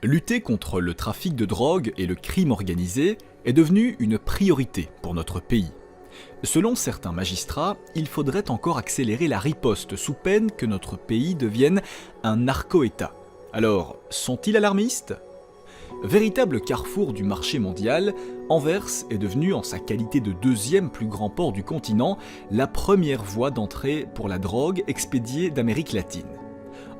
Lutter contre le trafic de drogue et le crime organisé est devenu une priorité pour notre pays. Selon certains magistrats, il faudrait encore accélérer la riposte sous peine que notre pays devienne un narco-État. Alors, sont-ils alarmistes ? Véritable carrefour du marché mondial, Anvers est devenu, en sa qualité de deuxième plus grand port du continent, la première voie d'entrée pour la drogue expédiée d'Amérique latine.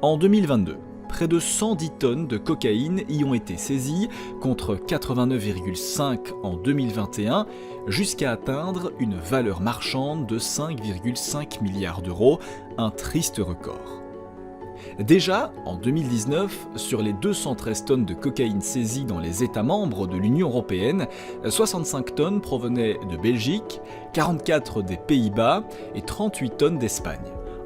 En 2022, près de 110 tonnes de cocaïne y ont été saisies, contre 89,5 en 2021, jusqu'à atteindre une valeur marchande de 5,5 milliards d'euros, un triste record. Déjà, en 2019, sur les 213 tonnes de cocaïne saisies dans les États membres de l'Union européenne, 65 tonnes provenaient de Belgique, 44 des Pays-Bas et 38 tonnes d'Espagne.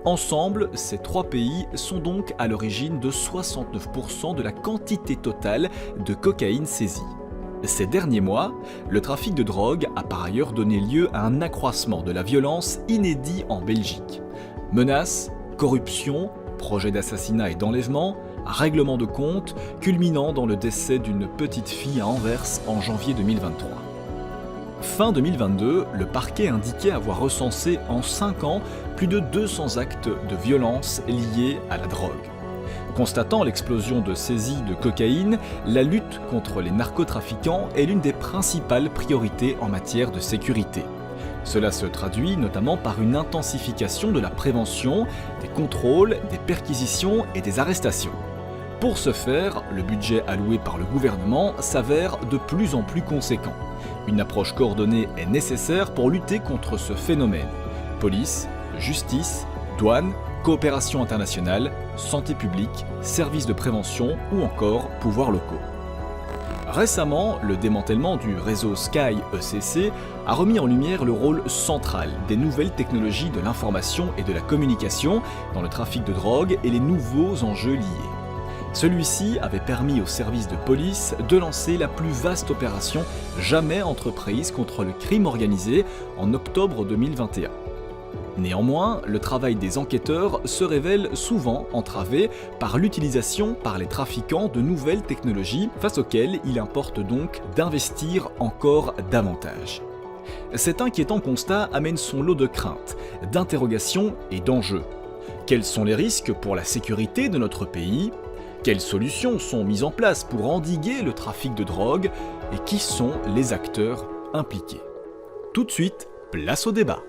Ensemble, ces trois pays sont donc à l'origine de 69% de la quantité totale de cocaïne saisie. Ces derniers mois, le trafic de drogue a par ailleurs donné lieu à un accroissement de la violence inédit en Belgique. Menaces, corruption, projets d'assassinat et d'enlèvement, règlement de compte, culminant dans le décès d'une petite fille à Anvers en janvier 2023. Fin 2022, le parquet indiquait avoir recensé en 5 ans plus de 200 actes de violence liés à la drogue. Constatant l'explosion de saisies de cocaïne, la lutte contre les narcotrafiquants est l'une des principales priorités en matière de sécurité. Cela se traduit notamment par une intensification de la prévention, des contrôles, des perquisitions et des arrestations. Pour ce faire, le budget alloué par le gouvernement s'avère de plus en plus conséquent. Une approche coordonnée est nécessaire pour lutter contre ce phénomène. Police, justice, douane, coopération internationale, santé publique, services de prévention ou encore pouvoirs locaux. Récemment, le démantèlement du réseau Sky ECC a remis en lumière le rôle central des nouvelles technologies de l'information et de la communication dans le trafic de drogue et les nouveaux enjeux liés. Celui-ci avait permis aux services de police de lancer la plus vaste opération jamais entreprise contre le crime organisé en octobre 2021. Néanmoins, le travail des enquêteurs se révèle souvent entravé par l'utilisation par les trafiquants de nouvelles technologies face auxquelles il importe donc d'investir encore davantage. Cet inquiétant constat amène son lot de craintes, d'interrogations et d'enjeux. Quels sont les risques pour la sécurité de notre pays ? Quelles solutions sont mises en place pour endiguer le trafic de drogue et qui sont les acteurs impliqués ? Tout de suite, place au débat.